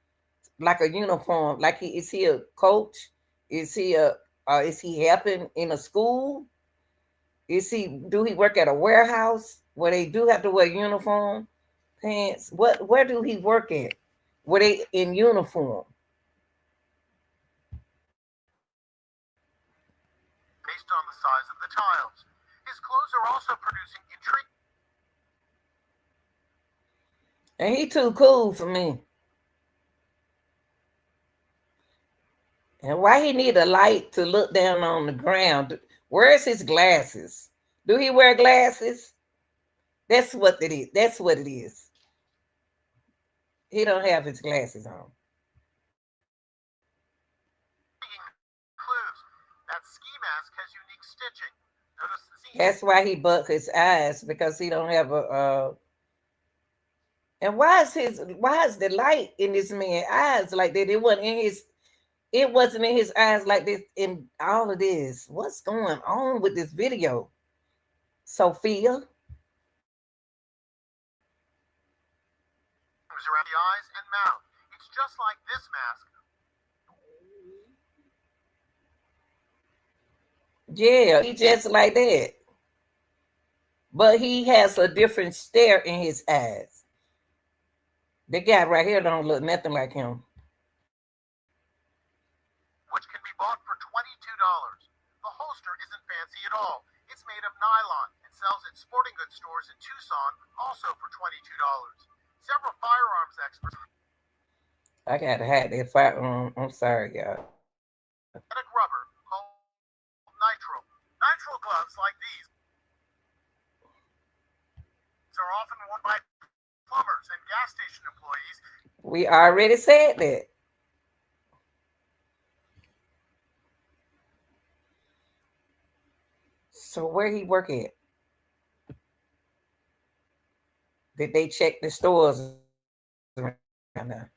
like a uniform. Like is he a coach? Is he helping in a school? Do he work at a warehouse where they do have to wear uniform pants? Where do he work at? Were they in uniform? Based on the size of the tiles, his clothes are also producing intrigue. And he too cool for me. And why he need a light to look down on the ground? Where's his glasses? Do he wear glasses? That's what it is. That's what it is. He don't have his glasses on. Clues. That ski mask has unique stitching. Notice the seam. That's why he bucked his eyes, because he don't have a. And why is the light in this man's eyes like that? It wasn't in his. It wasn't in his eyes like this in all of this. What's going on with this video, Sophia? Around the eyes and mouth. It's just like this mask. Yeah, he just like that. But he has a different stare in his eyes. The guy right here don't look nothing like him. Which can be bought for $22. The holster isn't fancy at all. It's made of nylon and sells at sporting goods stores in Tucson, also for $22. Several firearms experts. I gotta have that firearm. I'm sorry, y'all. Rubber called nitrile. Nitrile gloves like these are often worn by plumbers and gas station employees. We already said that. So where he work at? Did they check the stores around there?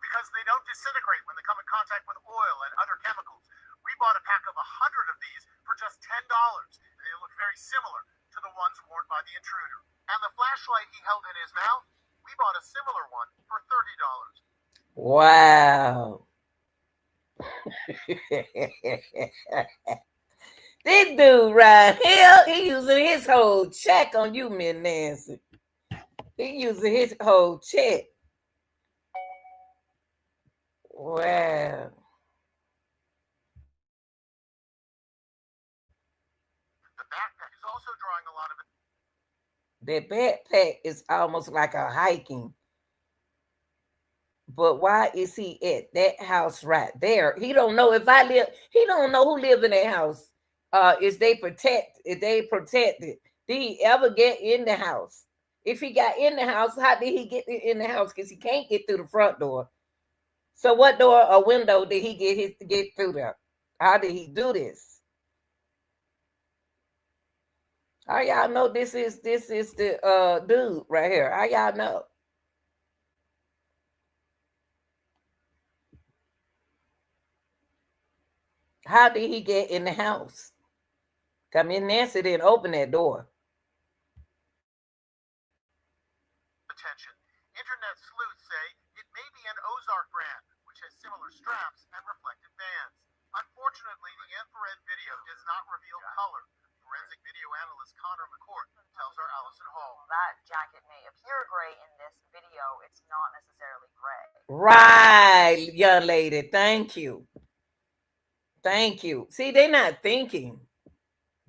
Because they don't disintegrate when they come in contact with oil and other chemicals. We bought a pack of 100 of these for just $10, and they look very similar to the ones worn by the intruder. And the flashlight he held in his mouth, we bought a similar one for $30. Wow. This dude right here, he using his whole check on you, Miss Nancy. He using his whole check. Wow. The backpack is also drawing a lot of it. That backpack is almost like a hiking. But why is he at that house right there? He don't know if I live. He don't know who live in that house. Is they protected? Did he ever get in the house? If he got in the house, how did he get in the house? Because he can't get through the front door. So what door or window did he get through there? How did he do this? How y'all know this is the dude right here? How y'all know? How did he get in the house? Come in, Nancy didn't open that door. Attention. Internet sleuths say it may be an Ozark brand, which has similar straps and reflective bands. Unfortunately, the infrared video does not reveal color. Forensic video analyst Connor McCourt tells our Allison Hall. That jacket may appear gray in this video. It's not necessarily gray. Right, young lady. Thank you. Thank you. See, they're not thinking.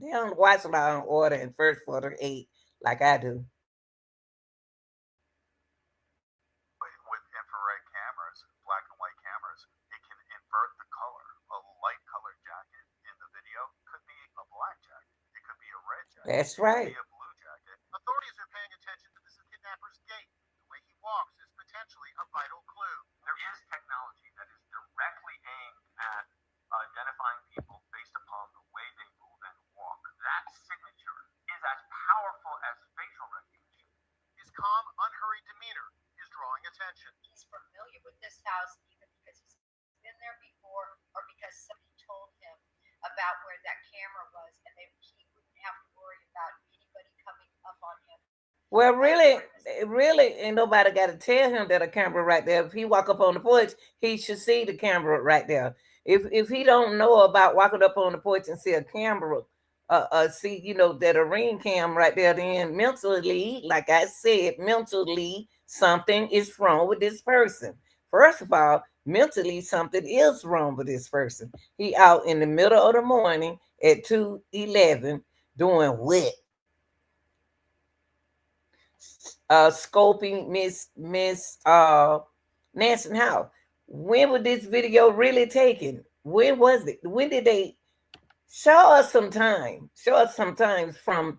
They don't watch Law and Order and First 48 like I do. With infrared cameras, black and white cameras, it can invert the color. A light colored jacket in the video could be a black jacket. It could be a red jacket. That's right. It could be a blue jacket. Authorities are paying attention to this kidnapper's gait. The way he walks is potentially a vital clue. There is technology that is directly aimed at identifying people based upon the way they move and walk. That signature is as powerful as facial recognition. His calm, unhurried demeanor is drawing attention. He's familiar with this house either because he's been there before or because somebody told him about where that camera was, and he wouldn't have to worry about anybody coming up on him. Well, really, ain't nobody got to tell him that a camera right there. If he walk up on the porch, he should see the camera right there. If he don't know about walking up on the porch and see a camera, see, that a ring cam right there, then mentally, like I said, mentally, something is wrong with this person. First of all, mentally, something is wrong with this person. He out in the middle of the morning at 2:11 doing what? Scoping Miss Nancy Howe. When was this video really taken? When was it? When did they show us some time? Show us some times from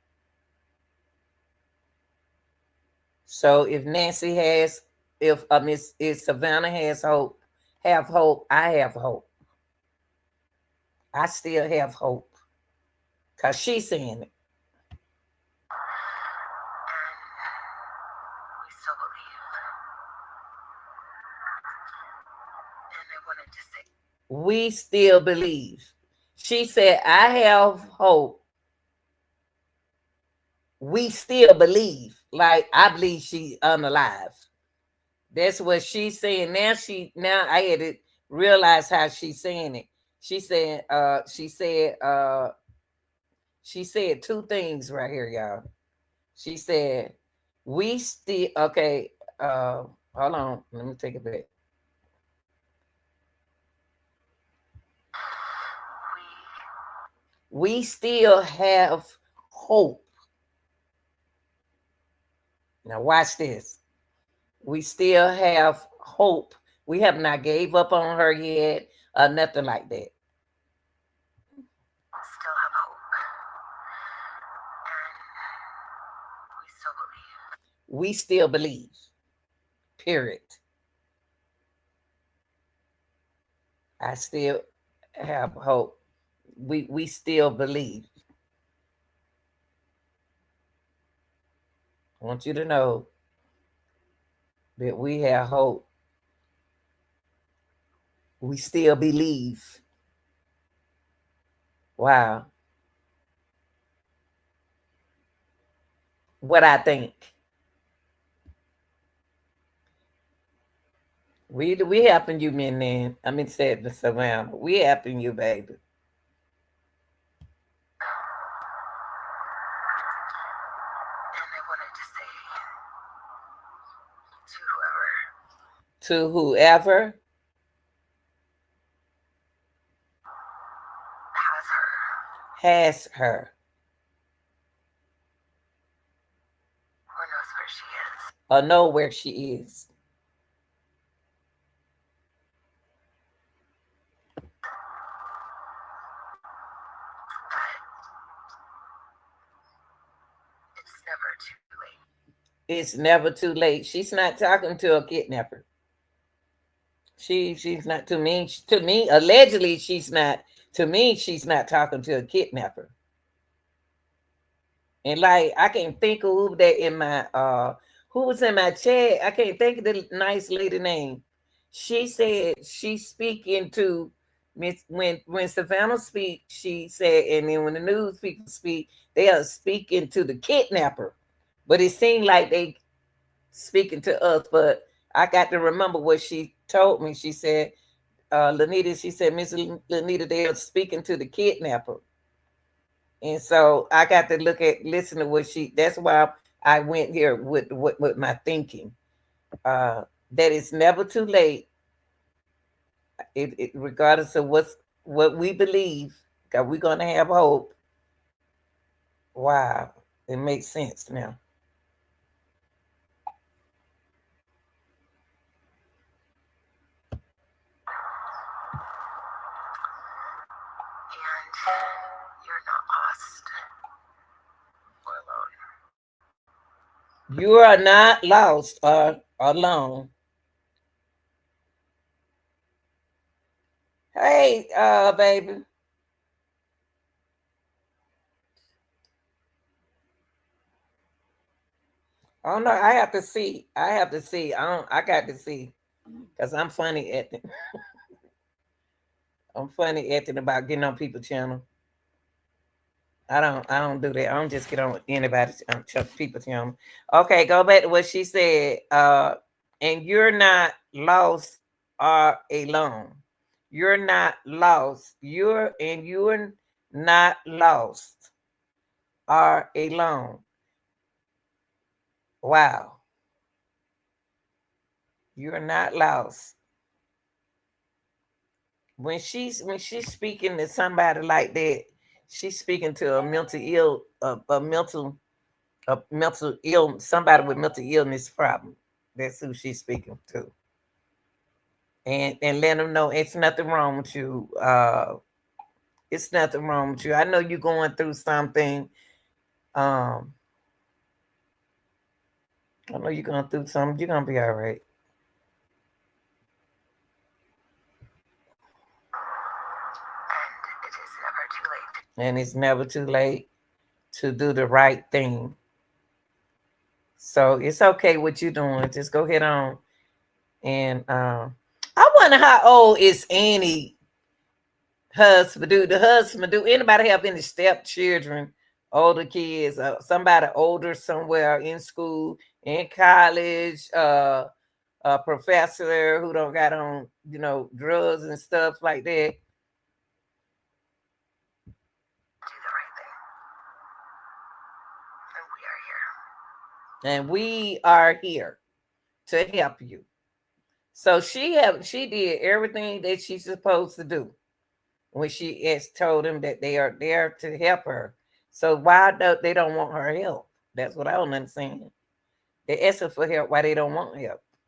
So if Nancy has, if Savannah has hope, have hope, I have hope. I still have hope because she's saying it. We still believe. And I wanted to say, We still believe. She said, I have hope. We still believe. Like I believe she's unalive. That's what she's saying. Now I had to realize how she's saying it. She said, she said two things right here, y'all. She said, we still okay, hold on, let me take it back. We still have hope. Now watch this. We still have hope. We have not gave up on her yet or nothing like that. still have hope. And we still believe. We still believe. Period. I still have hope. We still believe. I want you to know that we have hope. We still believe. Wow. What I think. We helping you, men. Then I mean, said the Savannah. We helping you, baby. And I wanted to say To whoever has her or knows where she is. or know where she is. It's never too late. It's never too late. She's not talking to a kidnapper. She's not to me. To me, allegedly, she's not. To me, she's not talking to a kidnapper. And like I can't think of who that in my who was in my chat. I can't think of the nice lady name. She said she's speaking to Miss when Savannah speak, she said, and then when the news people speak, they are speaking to the kidnapper. But it seemed like they speaking to us, but I got to remember what she told me. She said, Lanita, she said, Miss Lanita, they are speaking to the kidnapper. And so I got to listen to what that's why I went here with my thinking. That it's never too late, regardless of what we believe, because we're going to have hope. Wow, it makes sense now. And you're not lost or alone. You are not lost or alone. Hey, baby. Oh no, I have to see. I have to see. I got to see. Because I'm funny at it. I'm funny acting about getting on people's channel. I don't do that. I don't just get on anybody's people's channel. Okay, go back to what she said. And you're not lost or alone. You're not lost. You're not lost or alone. Wow. You're not lost. When she's speaking to somebody like that, she's speaking to a mental ill, a mental ill, somebody with mental illness problem. That's who she's speaking to, and let them know it's nothing wrong with you. It's nothing wrong with you. I know you're going through something. Um, I know you're going through something. You're going to be all right. And it is never too late. And it's never too late to do the right thing. So it's okay what you're doing. Just go ahead on. And I wonder how old is Annie husband? Do the husband, do anybody have any stepchildren, older kids, somebody older somewhere in school, in college, a professor who don't got on, drugs and stuff like that? Do the right thing. And we are here to help you. So she did everything that she's supposed to do when she has told them that they are there to help her. So why they don't want her help? That's what I don't understand. They asking for help. Why they don't want help? We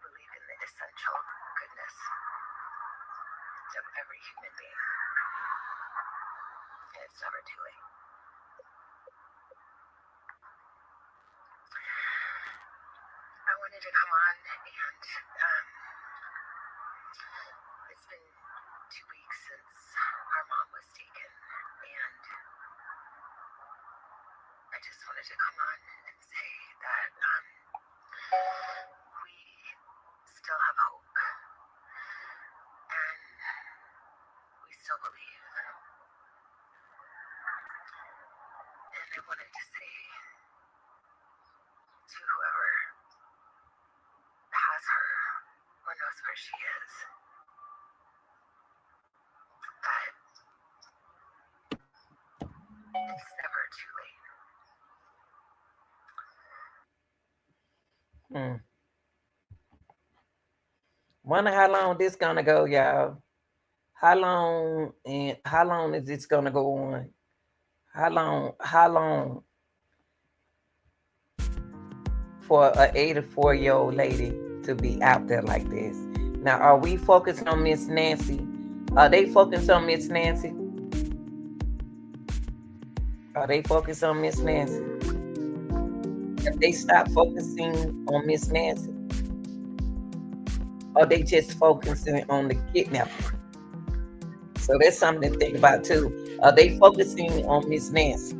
believe in the essential goodness of every human being. And it's never too late. I wanted to come on and it's been 2 weeks since our mom was taken, and I just wanted to come on and say that we still have hope, and we still believe. And I wanted to say to whoever has her or knows where she is that it's never too late. Wonder how long this gonna go, y'all. How long is this gonna go on? How long for a 84-year-old lady to be out there like this? Now, are we focused on Miss Nancy? Are they focused on Miss Nancy? Are they focused on Miss Nancy? If they stop focusing on Miss Nancy, or they just focusing on the kidnapper? So that's something to think about too. Are they focusing on Miss Nancy?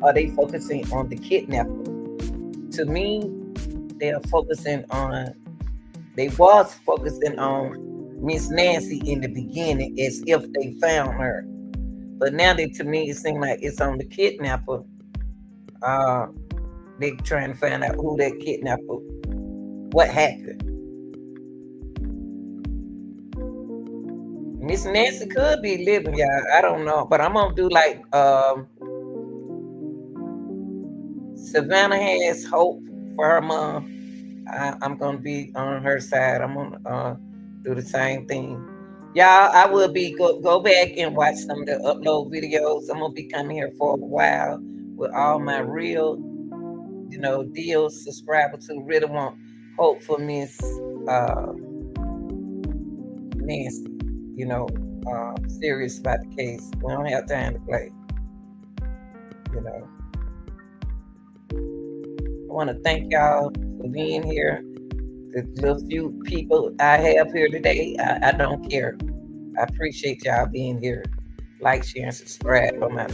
Are they focusing on the kidnapper? To me, they was focusing on Miss Nancy in the beginning as if they found her. But now to me it seems like it's on the kidnapper. Uh they trying to find out who that kidnapper, what happened. Miss Nancy could be living, y'all. I don't know. But I'm gonna do like Savannah has hope for her mom. I'm gonna be on her side. I'm gonna do the same thing. Y'all, I will be go back and watch some of the upload videos. I'm gonna be coming here for a while with all my real, deals subscribers who really want hope for Miss uh Nancy. Serious about the case. We don't have time to play. You know. I want to thank y'all for being here. The little few people I have here today, I don't care. I appreciate y'all being here. Like, share, and subscribe on my